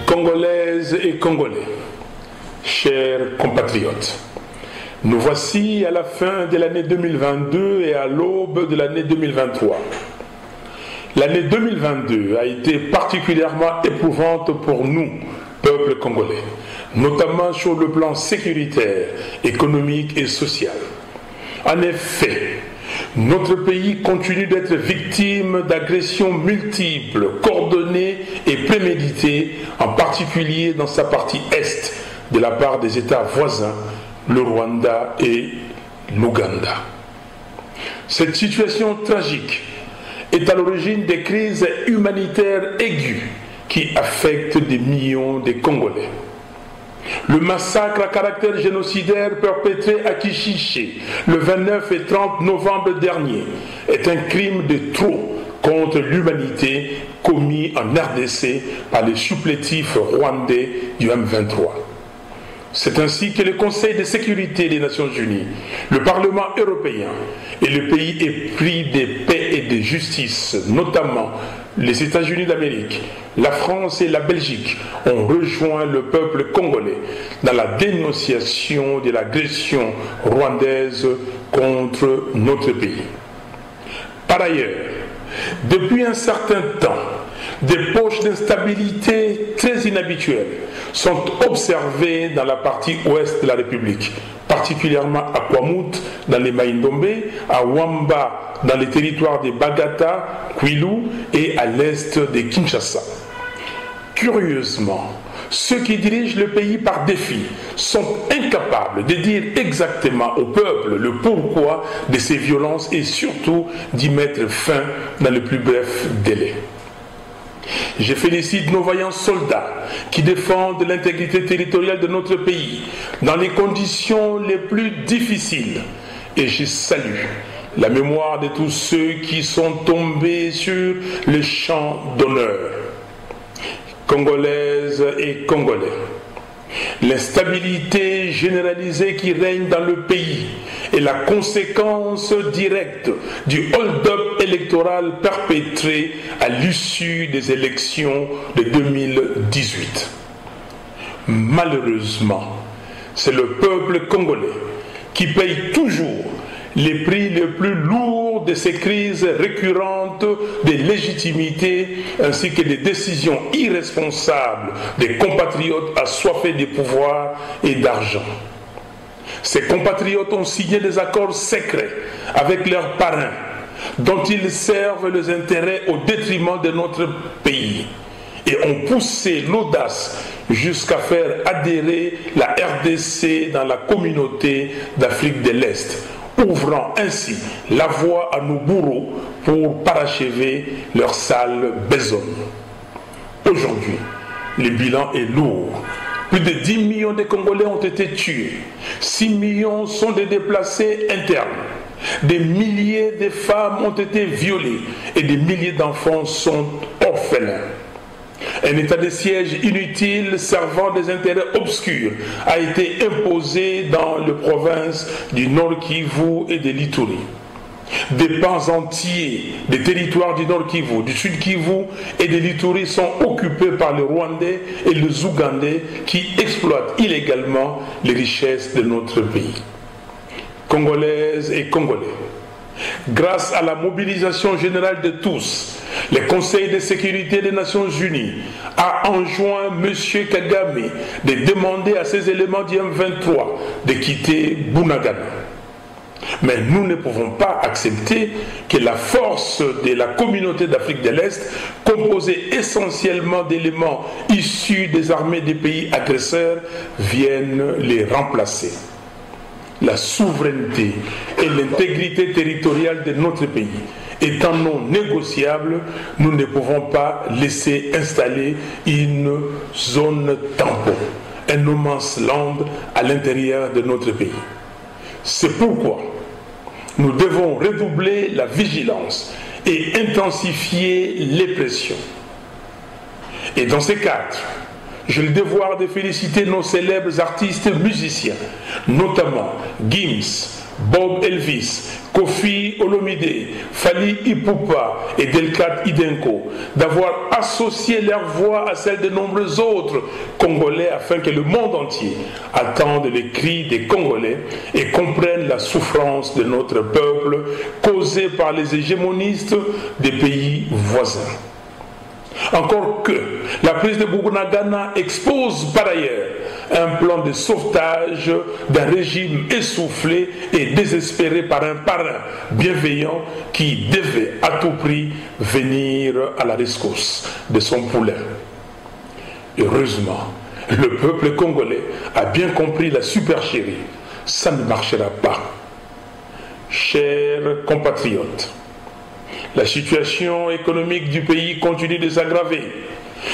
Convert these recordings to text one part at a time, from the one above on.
Congolaises et Congolais, chers compatriotes, nous voici à la fin de l'année 2022 et à l'aube de l'année 2023. L'année 2022 a été particulièrement éprouvante pour nous, peuple congolais, notamment sur le plan sécuritaire, économique et social. En effet, notre pays continue d'être victime d'agressions multiples, coordonnées et préméditées, en particulier dans sa partie est, de la part des États voisins, le Rwanda et l'Ouganda. Cette situation tragique est à l'origine des crises humanitaires aiguës qui affectent des millions de Congolais. Le massacre à caractère génocidaire perpétré à Kichiché le 29 et 30 novembre dernier est un crime de trop contre l'humanité commis en RDC par les supplétifs rwandais du M23. C'est ainsi que le Conseil de sécurité des Nations Unies, le Parlement européen et le pays épris de paix et de justice, notamment les États-Unis d'Amérique, la France et la Belgique, ont rejoint le peuple congolais dans la dénonciation de l'agression rwandaise contre notre pays. Par ailleurs, depuis un certain temps, des poches d'instabilité très inhabituelles sont observées dans la partie ouest de la République, particulièrement à Kwamut, dans les Maïndombe, à Wamba, dans les territoires de Bagata, Kwilu et à l'est de Kinshasa. Curieusement, ceux qui dirigent le pays par défi sont incapables de dire exactement au peuple le pourquoi de ces violences et surtout d'y mettre fin dans le plus bref délai. Je félicite nos vaillants soldats qui défendent l'intégrité territoriale de notre pays dans les conditions les plus difficiles et je salue la mémoire de tous ceux qui sont tombés sur le champ d'honneur. Congolaises et Congolais, l'instabilité généralisée qui règne dans le pays est la conséquence directe du hold-up électoral perpétré à l'issue des élections de 2018. Malheureusement, c'est le peuple congolais qui paye toujours les prix les plus lourds de ces crises récurrentes de légitimité ainsi que des décisions irresponsables des compatriotes assoiffés de pouvoir et d'argent. Ces compatriotes ont signé des accords secrets avec leurs parrains dont ils servent les intérêts au détriment de notre pays et ont poussé l'audace jusqu'à faire adhérer la RDC dans la communauté d'Afrique de l'Est, ouvrant ainsi la voie à nos bourreaux pour parachever leur sale besogne. Aujourd'hui, le bilan est lourd. Plus de 10 millions de Congolais ont été tués. 6 millions sont des déplacés internes. Des milliers de femmes ont été violées et des milliers d'enfants sont orphelins. Un état de siège inutile servant des intérêts obscurs a été imposé dans les provinces du Nord Kivu et de l'Ituri. Des pans entiers des territoires du Nord Kivu, du Sud Kivu et de l'Ituri sont occupés par les Rwandais et les Ougandais qui exploitent illégalement les richesses de notre pays. Congolaises et Congolais, grâce à la mobilisation générale de tous, le Conseil de sécurité des Nations Unies a enjoint M. Kagame de demander à ces éléments du M23 de quitter Bunagana. Mais nous ne pouvons pas accepter que la force de la communauté d'Afrique de l'Est, composée essentiellement d'éléments issus des armées des pays agresseurs, vienne les remplacer. La souveraineté et l'intégrité territoriale de notre pays étant non négociables, nous ne pouvons pas laisser installer une zone tampon, un no man's land à l'intérieur de notre pays. C'est pourquoi nous devons redoubler la vigilance et intensifier les pressions. Et dans ce cadre, j'ai le devoir de féliciter nos célèbres artistes musiciens, notamment Gims, Bob Elvis, Kofi Olomide, Fally Ipupa et Delcat Idenko, d'avoir associé leur voix à celle de nombreux autres Congolais afin que le monde entier attende les cris des Congolais et comprenne la souffrance de notre peuple causée par les hégémonistes des pays voisins. Encore que la prise de Bunagana expose par ailleurs un plan de sauvetage d'un régime essoufflé et désespéré par un parrain bienveillant qui devait à tout prix venir à la rescousse de son poulain. Heureusement, le peuple congolais a bien compris la supercherie. Ça ne marchera pas. Chers compatriotes, la situation économique du pays continue de s'aggraver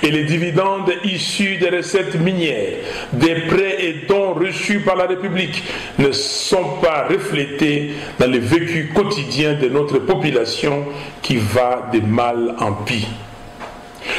et les dividendes issus des recettes minières, des prêts et dons reçus par la République ne sont pas reflétés dans le vécu quotidien de notre population qui va de mal en pis.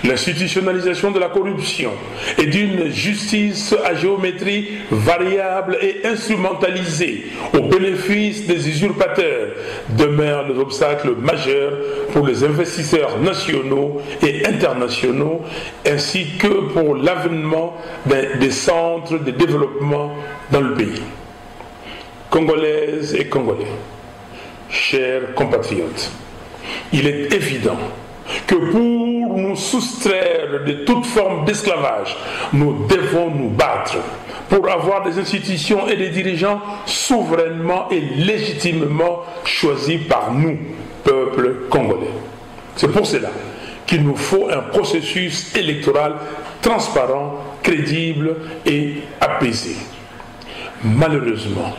L'institutionnalisation de la corruption et d'une justice à géométrie variable et instrumentalisée au bénéfice des usurpateurs demeurent les obstacles majeurs pour les investisseurs nationaux et internationaux ainsi que pour l'avènement des centres de développement dans le pays. Congolaises et Congolais, chers compatriotes, il est évident que pour nous soustraire de toute forme d'esclavage, nous devons nous battre pour avoir des institutions et des dirigeants souverainement et légitimement choisis par nous, peuple congolais. C'est pour cela qu'il nous faut un processus électoral transparent, crédible et apaisé. Malheureusement,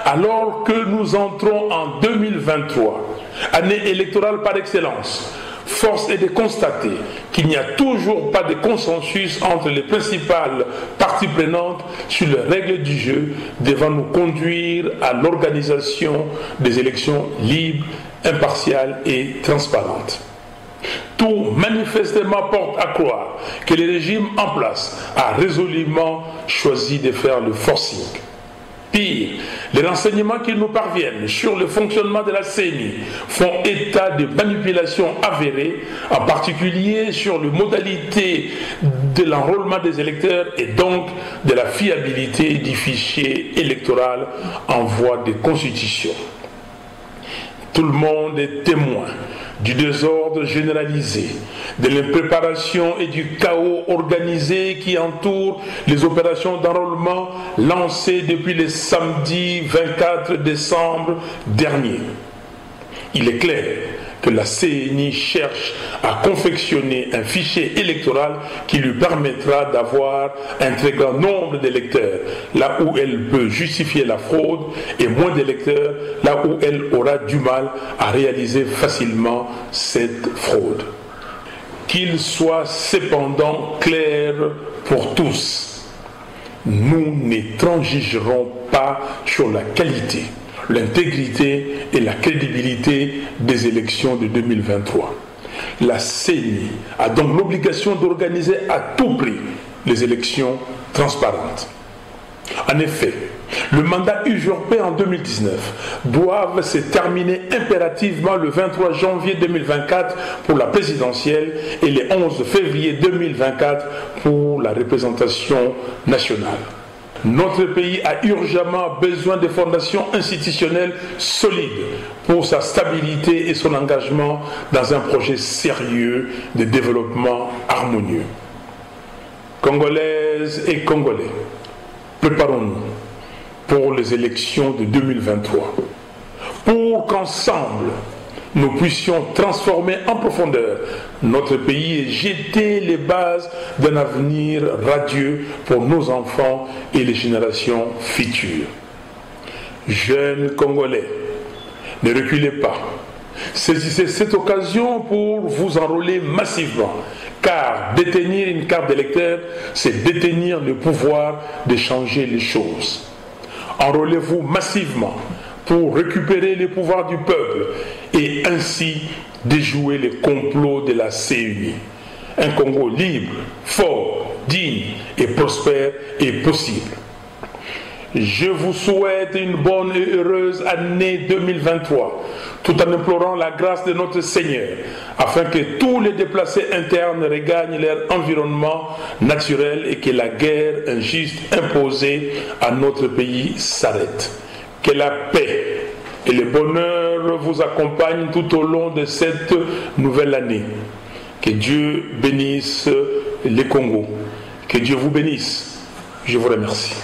alors que nous entrons en 2023, année électorale par excellence, force est de constater qu'il n'y a toujours pas de consensus entre les principales parties prenantes sur les règles du jeu devant nous conduire à l'organisation des élections libres, impartiales et transparentes. Tout manifestement porte à croire que le régime en place a résolument choisi de faire le forcing. Pire, les renseignements qui nous parviennent sur le fonctionnement de la CENI font état de manipulations avérées, en particulier sur les modalités de l'enrôlement des électeurs et donc de la fiabilité du fichier électoral en voie de constitution. Tout le monde est témoin du désordre généralisé, de l'impréparation et du chaos organisé qui entoure les opérations d'enrôlement lancées depuis le samedi 24 décembre dernier. Il est clair que la CENI cherche à confectionner un fichier électoral qui lui permettra d'avoir un très grand nombre d'électeurs, là où elle peut justifier la fraude, et moins d'électeurs, là où elle aura du mal à réaliser facilement cette fraude. Qu'il soit cependant clair pour tous, nous ne transigerons pas sur la qualité, l'intégrité et la crédibilité des élections de 2023. La CENI a donc l'obligation d'organiser à tout prix les élections transparentes. En effet, le mandat usurpé en 2019 doit se terminer impérativement le 23 janvier 2024 pour la présidentielle et le 11 février 2024 pour la représentation nationale. Notre pays a urgemment besoin de fondations institutionnelles solides pour sa stabilité et son engagement dans un projet sérieux de développement harmonieux. Congolaises et Congolais, préparons-nous pour les élections de 2023, pour qu'ensemble nous puissions transformer en profondeur notre pays et jeter les bases d'un avenir radieux pour nos enfants et les générations futures. Jeunes Congolais, ne reculez pas. Saisissez cette occasion pour vous enrôler massivement, car détenir une carte d'électeur, c'est détenir le pouvoir de changer les choses. Enrôlez-vous massivement pour récupérer les pouvoirs du peuple et ainsi déjouer les complots de la CENI. Un Congo libre, fort, digne et prospère et possible. Je vous souhaite une bonne et heureuse année 2023, tout en implorant la grâce de notre Seigneur, afin que tous les déplacés internes regagnent leur environnement naturel et que la guerre injuste imposée à notre pays s'arrête. Que la paix et le bonheur vous accompagnent tout au long de cette nouvelle année. Que Dieu bénisse le Congo. Que Dieu vous bénisse. Je vous remercie.